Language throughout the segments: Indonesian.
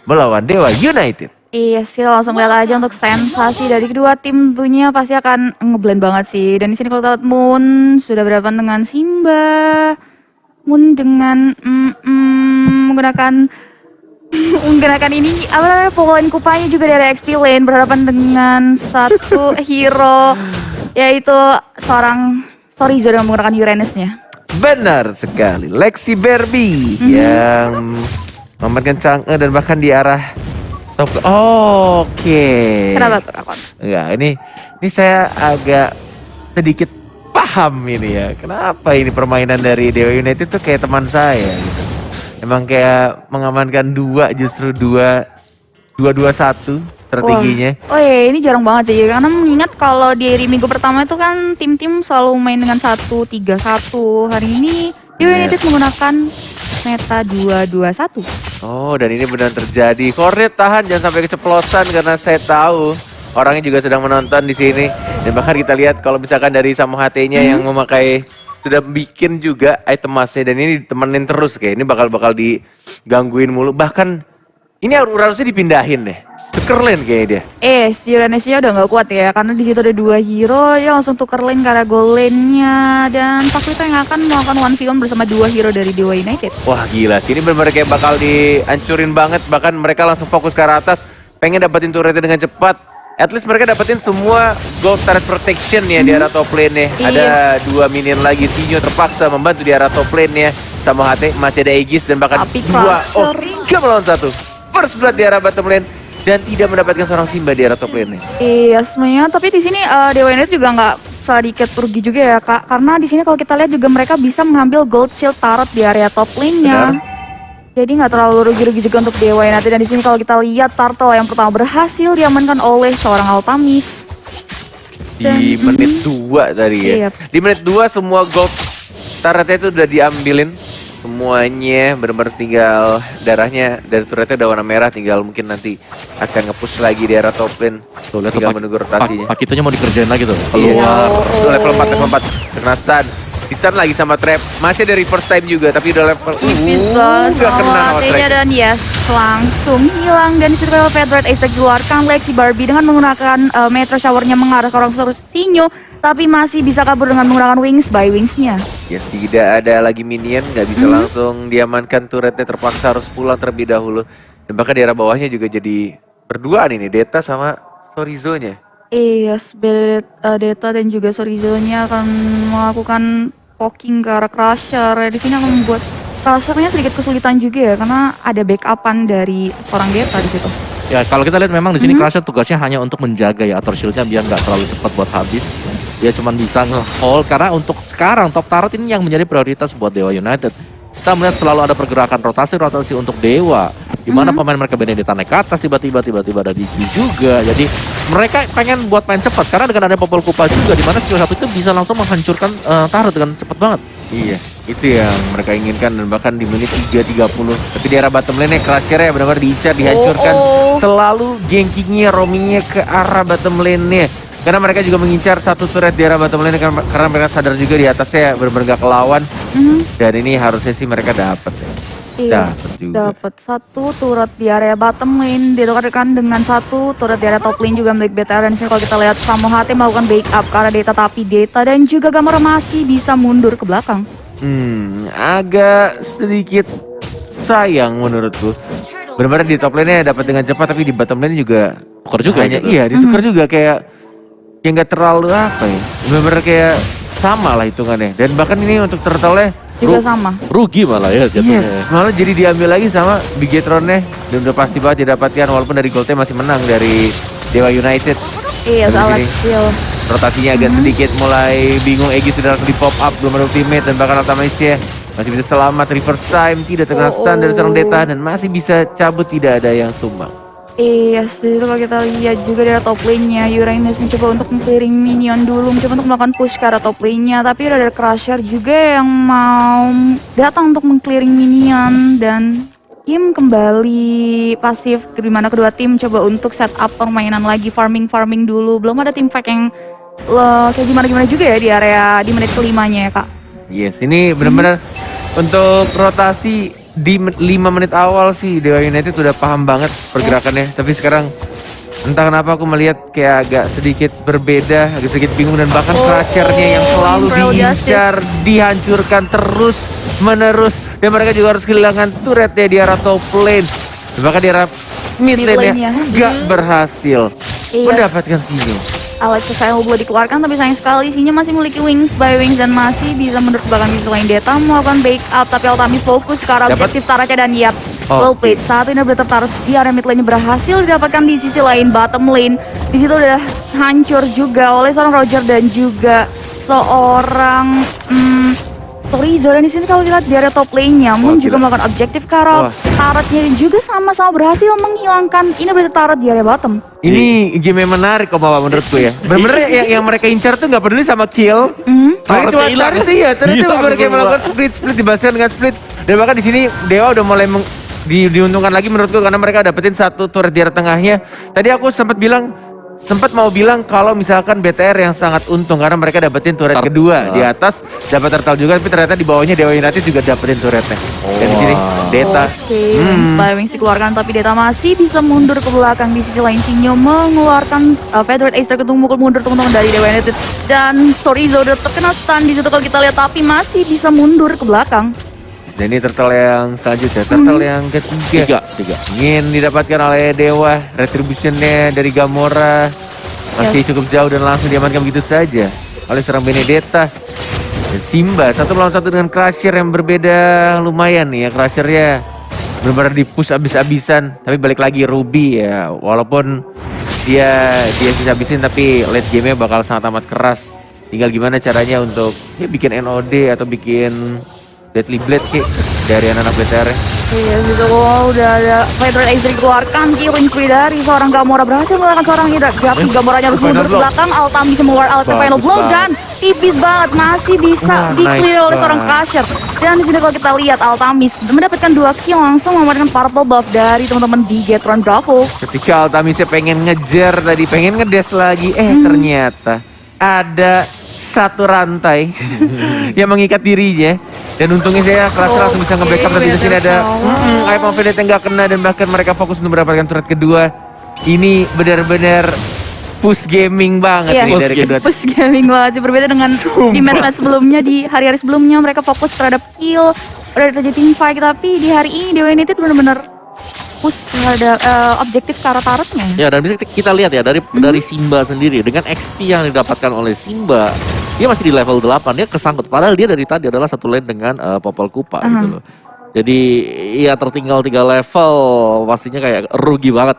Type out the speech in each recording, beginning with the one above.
melawan Dewa United. Iya sih, langsung lihat aja untuk sensasi dari kedua tim tentunya pasti akan ngeblend banget sih. Dan di sini kalau kita lihat Moon sudah berhadapan dengan Simba. Moon dengan menggunakan menggunakan ini apa namanya pukulan kupanya juga dari XP Lane berhadapan dengan satu hero yaitu seorang Sorizo dengan menggunakan Uranusnya. Benar sekali, Lexi Barbie yang memanfaatkan Chang'e dan bahkan di arah top. Oke. Kenapa tuh Kakon? Enggak, ini saya agak sedikit paham ini ya. Kenapa ini permainan dari Dewa United tuh kayak teman saya gitu. Emang kayak mengamankan justru dua satu strateginya. Oh iya, ini jarang banget sih karena mengingat kalau di minggu pertama itu kan tim-tim selalu main dengan 1-3-1. Hari ini Dewa United menggunakan meta 2-2-1. Oh, dan ini benar terjadi. Kornet tahan jangan sampai keceplosan karena saya tahu orangnya juga sedang menonton di sini. Dan bahkan kita lihat kalau misalkan dari Samu HT-nya yang memakai sudah bikin juga item emasnya dan ini ditemenin terus kayak ini bakal digangguin mulu. Bahkan ini harusnya dipindahin deh. Tuker lane kayaknya dia. Si Uranusnya udah nggak kuat ya karena di situ ada 2 hero ya langsung tuker lane karena gold lane-nya dan Paklito yang akan melakukan 1v1 bersama 2 hero dari Dewa United. Wah gila sih, ini benar-benar kayak bakal dihancurin banget. Bahkan mereka langsung fokus ke arah atas, pengen dapetin turretnya dengan cepat. At least mereka dapetin semua gold turret protection ya di arah top lane-nya. Ada 2 minion lagi, Sinyo terpaksa membantu di arah top lane-nya. Sama HT masih ada Aegis dan bahkan 3 melawan 1. First blood di arah bottom lane. Dan tidak mendapatkan seorang Simba di arah top lane-nya. Iya semuanya, tapi di sini Dewa United juga nggak sedikit rugi juga ya Kak. Karena di sini kalau kita lihat juga mereka bisa mengambil gold shield turret di area top lane-nya. Jadi nggak terlalu rugi-rugi juga untuk Dewa United. Dan di sini kalau kita lihat Turtle yang pertama berhasil diamankan oleh seorang Altamis. Di menit 2 tadi ya. Iya. Di menit 2 semua gold turretnya itu udah diambilin. Semuanya benar-benar tinggal darahnya dari turretnya udah warna merah, tinggal mungkin nanti akan nge-push lagi di arah top lane. Tuh, lihat Tinggal menunggu rotasinya. Pakitonya mau dikerjain lagi tuh. Keluar. Keluar. Level 4 kena stun. Di-stun lagi sama trap. Masih dari first time juga tapi udah level Bisa gak kena sama track. dan yes langsung hilang dan disitu Fedred Ace dikeluarkan Lexi Barbie dengan menggunakan Metro Shower-nya mengarah ke orang Sinyo tapi masih bisa kabur dengan menggunakan Wings by Wings-nya. Ya tidak ada lagi minion, nggak bisa langsung diamankan turretnya, terpaksa harus pulang terlebih dahulu. Dan bahkan di arah bawahnya juga jadi berduaan ini, Deta sama Sorizo-nya. Yes, Deta dan juga Sorizo-nya akan melakukan poking ke arah Crusher. Di sini akan membuat Crusher-nya sedikit kesulitan juga ya karena ada backupan dari seorang Deta di situ. Ya kalau kita lihat memang di sini Crusher tugasnya hanya untuk menjaga ya Ator Shield-nya biar nggak terlalu cepat buat habis. Dia cuma bisa nge-hold karena untuk sekarang top turret ini yang menjadi prioritas buat Dewa United. Kita melihat selalu ada pergerakan rotasi untuk Dewa. Dimana pemain mereka Benedetta naik ke atas tiba-tiba ada DC juga. Jadi mereka pengen buat main cepat karena dengan ada Popol Kupa juga dimana skill 1 itu bisa langsung menghancurkan turret dengan cepat banget. Iya, itu yang mereka inginkan dan bahkan di menit 3.30. Tapi di arah bottom lane-nya Crusher-nya benar-benar diincar, dihancurkan. Selalu gankingnya, roamingnya ke arah bottom lane-nya. Karena mereka juga mengincar satu turret di arah bottom lane karena mereka sadar juga di atasnya benar-benar gak kelawan. Dan ini harusnya sih mereka dapat ya. Iya, dapat 1 turret di area bottom lane ditukarkan dengan 1 turret di area top lane juga milik BTR. Dan sini kalau kita lihat Samu HT melakukan backup ke arah Deta tapi Deta dan juga Gamora masih bisa mundur ke belakang. Agak sedikit sayang menurutku. Benar-benar di top lane-nya dapat dengan cepat tapi di bottom lane juga Tuker juga hanya, gitu. iya ditukar juga kayak yang nggak terlalu apa ya. Benar-benar kayak sama lah hitungannya. Dan bahkan ini untuk turtle-nya Juga sama. Rugi malah ya jatuhnya. malah jadi diambil lagi sama Bigetron-nya dan udah pasti banget didapatkan walaupun dari goldnya masih menang dari Dewa United. Iya, Tapi salah ini kecil. rotasinya agak sedikit mulai bingung. Aegis sudah di pop up belum ada ultimate dan bahkan Altamaisnya masih bisa selamat reverse time, tidak terkena stun dari seorang Deta dan masih bisa cabut, tidak ada yang tumbang. Iya sih, itu kalau kita lihat juga dari top lane-nya Uranus mencoba untuk clearing minion dulu, mencoba untuk melakukan push ke arah top lane-nya, tapi ada Crusher juga yang mau datang untuk meng-clearing minion dan tim kembali pasif di mana kedua tim coba untuk setup permainan lagi, farming dulu. Belum ada tim fight yang kayak gimana juga ya di area di menit kelimanya ya Kak. Yes, ini benar-benar untuk rotasi di 5 menit awal sih Dewa United udah paham banget pergerakannya. Tapi sekarang entah kenapa aku melihat kayak agak sedikit berbeda, agak sedikit bingung, dan bahkan Crusher-nya yang selalu Imperial diincar, dihancurkan terus menerus, dan mereka juga harus kehilangan turretnya di arah top lane, dan bahkan di arah mid lane-nya gak berhasil mendapatkan sinyal. Alexis Final boleh dikeluarkan, tapi sayang sekali Sinya masih memiliki Wings by Wings dan masih bisa menurut bahkan di selain Deta melakukan backup, tapi Altamis fokus ke arah objektif Taraca dan Yap. Well played. Saat ini benar tertaruh di area mid lane-nya berhasil didapatkan di sisi lain bottom lane. Di situ udah hancur juga oleh seorang Roger dan juga seorang Torizo, dan di sini kalau dilihat di area top lane-nya Moon juga melakukan objektif ke arah turret-nya dan juga sama-sama berhasil menghilangkan ini berarti turret di area bottom. Ini game yang menarik kok Mama menurutku ya. Bener-bener yang mereka incar tuh nggak peduli sama kill. Mereka cuma tarik dia, ternyata bener kayak melakukan split dibalaskan dengan split. Dan bahkan di sini Dewa udah mulai diuntungkan lagi menurutku karena mereka dapetin satu turret di area tengahnya. Tadi aku sempat mau bilang kalau misalkan BTR yang sangat untung karena mereka dapetin turret kedua di atas, dapat turtle juga, tapi ternyata di bawahnya Dewa United juga dapetin turretnya. Dan di sini Deta. Wings dikeluarkan, tapi Deta masih bisa mundur ke belakang. Di sisi lain Sinyo mengeluarkan Federate Ace terketung mukul mundur teman-teman dari Dewa United, dan Torizo udah terkena stun di situ kalau kita lihat, tapi masih bisa mundur ke belakang. Dan ini turtle yang selanjutnya, turtle yang ketiga. Ingin didapatkan oleh Dewa, retributionnya dari Gamora masih cukup jauh dan langsung diamankan begitu saja oleh seorang Benedetta. Dan Simba satu melawan satu dengan Crusher yang berbeda lumayan nih ya. Crushernya benar-benar di-push abis-abisan, tapi balik lagi Ruby ya, walaupun dia bisa habisin tapi late game-nya bakal sangat amat keras. Tinggal gimana caranya untuk bikin NOD atau bikin Deadly Blade dari anak-anak BTR. Iya gitu, udah ada Federate Ace dikeluarkan, killing spree dari seorang Gamora berhasil mengalahkan seorang Hydra. Tapi Gamoranya harus mundur ke belakang, Altam bisa mengeluarkan Altam Final Blow dan tipis banget masih bisa di-clear oleh seorang Crusher. Dan di sini kalau kita lihat Altamis mendapatkan 2 kill langsung mendapatkan purple buff dari teman-teman di Bigetron Bravo. Ketika Altamisnya pengen ngejar tadi, pengen ngedes lagi, ternyata ada satu rantai yang mengikat dirinya. Dan untungnya saya Crusher langsung bisa nge-backup, tapi di sini ada Iron Vedette yang gak kena, dan bahkan mereka fokus untuk mendapatkan turret kedua. Ini benar-benar push gaming banget nih dari kedua. Push gaming banget sih, berbeda dengan di match-match sebelumnya, di hari-hari sebelumnya mereka fokus terhadap kill, udah terjadi team fight, tapi di hari ini Dewa United benar-benar push terhadap objektif ke arah turretnya. Ya, dan bisa kita lihat ya dari Simba sendiri dengan XP yang didapatkan oleh Simba. Dia masih di level 8, dia kesangkut. Padahal dia dari tadi adalah satu lane dengan Popol Kupa gitu loh. Jadi ya tertinggal 3 level, pastinya kayak rugi banget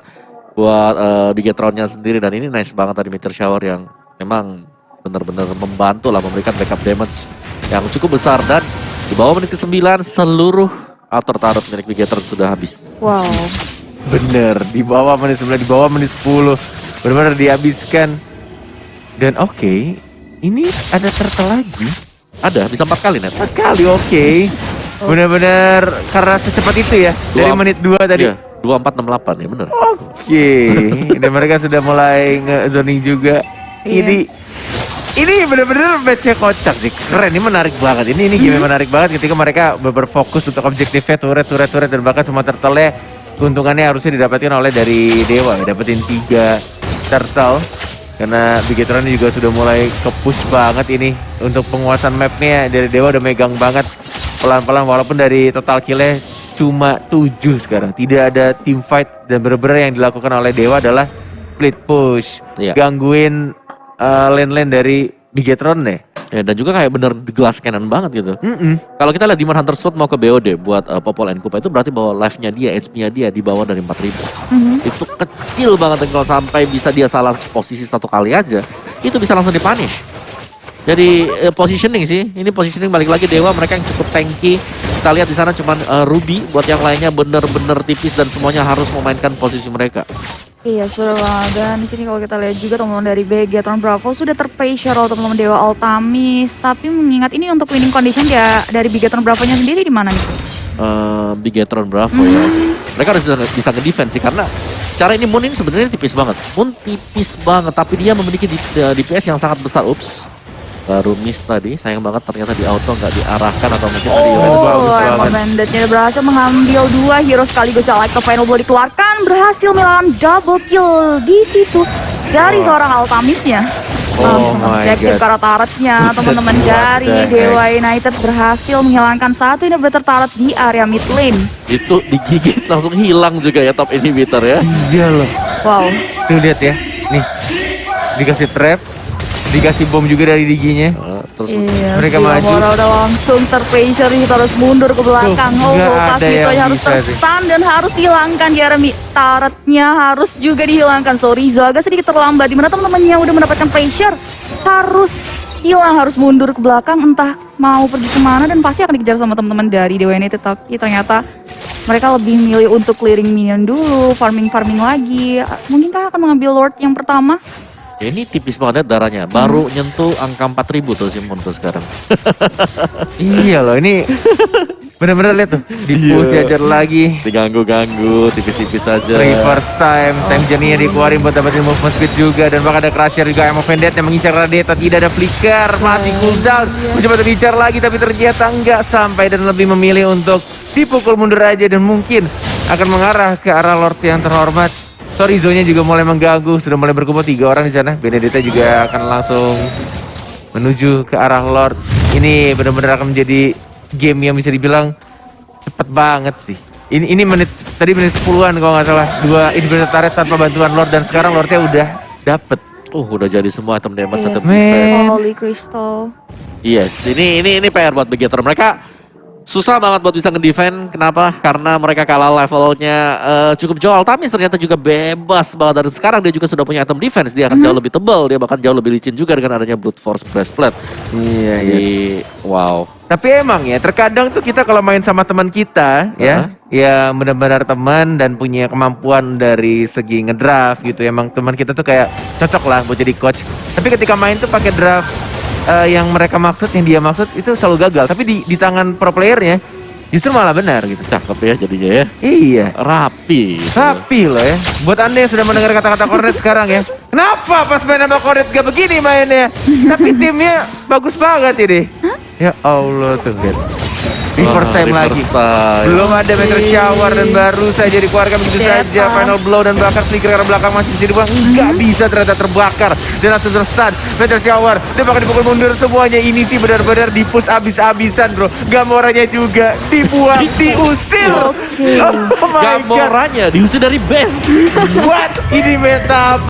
buat Bigetronnya sendiri. Dan ini nice banget tadi Meteor Shower yang memang benar-benar membantu lah, memberikan backup damage yang cukup besar. Dan di bawah menit ke-9 seluruh outer turret milik Bigetron sudah habis. Wow. Bener, di bawah menit 9, di bawah menit 10. Benar-benar dihabiskan. Dan ini ada turtle lagi. Ada, bisa 4 kali net. 4 kali, Benar-benar karena secepat itu ya. Dari menit 2 tadi. Iya, 2468 ya bener. Dan mereka sudah mulai nge-zoning juga. Ini benar-benar match-nya kocak sih. Keren, ini menarik banget. Ini game menarik banget ketika mereka berfokus untuk objektifnya turret, dan bahkan semua turtle-nya keuntungannya harusnya didapatkan oleh dari Dewa. Dapetin 3 turtle. Karena Bigetron juga sudah mulai ke-push banget ini untuk penguasaan mapnya. Dari Dewa udah megang banget pelan-pelan, walaupun dari total killnya cuma 7 sekarang. Tidak ada team fight, dan bener-bener yang dilakukan oleh Dewa adalah split push, gangguin lane-lane dari Bigetron deh. Ya, dan juga kayak bener di glass cannon banget gitu. Kalau kita lihat Demon Hunter Sword mau ke BOD buat Popol and Kupa, itu berarti bahwa life-nya dia, HP-nya dia di bawah dari 4000. Itu kecil banget, dan kalau sampai bisa dia salah posisi 1 kali aja, itu bisa langsung dipunish. Jadi positioning sih, ini positioning balik lagi Dewa, mereka yang cukup tanky. Kita lihat di sana cuman Ruby, buat yang lainnya bener-bener tipis dan semuanya harus memainkan posisi mereka. Iya, sudah banget. Dan di sini kalau kita lihat juga teman-teman dari Bigetron Bravo sudah terpressure oleh teman-teman Dewa Altamis. Tapi mengingat ini untuk winning condition ya, dari Bigetron Bravo-nya sendiri di mana nih? Bigetron Bravo ya. Mereka harus bisa nge-defense sih, karena secara ini Moon ini sebenarnya tipis banget. Moon tipis banget, tapi dia memiliki DPS yang sangat besar. Baru miss tadi, sayang banget ternyata di auto nggak diarahkan atau mungkin tadi Oh, emang Banditnya berhasil mengambil 2 hero sekaligus. Like ke final blow dikeluarkan, berhasil melawan double kill di situ dari seorang Altamisnya. Oh my Objektif God. karena taretnya teman-teman dari What the Dewa United berhasil menghilangkan 1 inhibitor taret di area mid lane. itu digigit langsung hilang juga ya top inhibitor ya. Iya loh. Wow. Tuh lihat ya. Nih. Dikasih trap, dikasih bom juga dari diginya. Terus Iya, mereka maju. Mora udah langsung terpressure nih, harus mundur ke belakang. Tuh, nggak Pas ada yang harus bisa sih. terstun dan harus dihilangkan di area taretnya, harus juga dihilangkan. So Rizzo agak sedikit terlambat, dimana teman-temannya udah mendapatkan pressure, harus hilang, harus mundur ke belakang, entah mau pergi kemana dan pasti akan dikejar sama teman-teman dari Dewa United. Tapi ternyata mereka lebih milih untuk clearing minion dulu, farming lagi. Mungkinkah akan mengambil Lord yang pertama? ya ini tipis banget ya darahnya, baru nyentuh angka 4.000 tuh Simon tuh sekarang. Iya loh, ini bener-bener lihat tuh. Di-push Iya. diajar lagi. Diganggu-ganggu, tipis-tipis aja. Reverse time journey-nya dikeluarin buat dapetin movement speed juga. Dan bakal ada Crusher juga, Emo Vendetta yang mengincar Radeta. Tidak ada flicker, mati cooldown. Mencoba terbicar lagi tapi ternyata enggak sampai. Dan lebih memilih untuk dipukul mundur aja. Dan mungkin akan mengarah ke arah Lord yang terhormat. Sorry, Zonya juga mulai mengganggu. Sudah mulai berkumpul 3 orang di sana. Benedetta juga akan langsung menuju ke arah Lord. Ini benar-benar akan menjadi game yang bisa dibilang cepet banget sih. Ini menit 10-an kalau nggak salah. 2 inhibitor turret tanpa bantuan Lord dan sekarang Lordnya udah dapet. Udah jadi semua item damage Yes. satu Man. defense. Holy Crystal. Yes, ini PR buat Begetter. Mereka susah banget buat bisa ngedefend. Kenapa? Karena mereka kalah levelnya cukup jauh. Altamis ternyata juga bebas banget. Dan sekarang dia juga sudah punya item defense. Dia akan jauh lebih tebal. Dia bahkan jauh lebih licin juga dengan adanya Brute Force Breastplate. Iya, Jadi, wow. Tapi emang ya, terkadang tuh kita kalau main sama teman kita, ya, yang benar-benar teman dan punya kemampuan dari segi ngedraft gitu. Emang teman kita tuh kayak cocok lah buat jadi coach. Tapi ketika main tuh pakai draft yang mereka maksud, yang dia maksud itu selalu gagal. Tapi di tangan pro playernya justru malah benar gitu. Cakep ya jadinya ya. Iya. Rapi. Rapi loh ya. Buat Anda yang sudah mendengar kata-kata Cornet sekarang ya. Kenapa pas main sama Cornet gak begini mainnya? Tapi timnya bagus banget ini. Ya Allah tuh kan. Reverse time lagi. Belum ada meteor shower dan baru saja dikeluarkan begitu Cepat. saja. Final blow dan bakar flicker karena belakang masih jadi buang. Nggak bisa ternyata terbakar. Dan langsung terstun. Meteor shower. Dia bakal dipukul mundur semuanya. Ini sih benar-benar dipush abis-abisan bro. Gamoranya juga dibuang, diusir. Oke. Oh my god. Gamoranya diusir dari base. What? Ini meta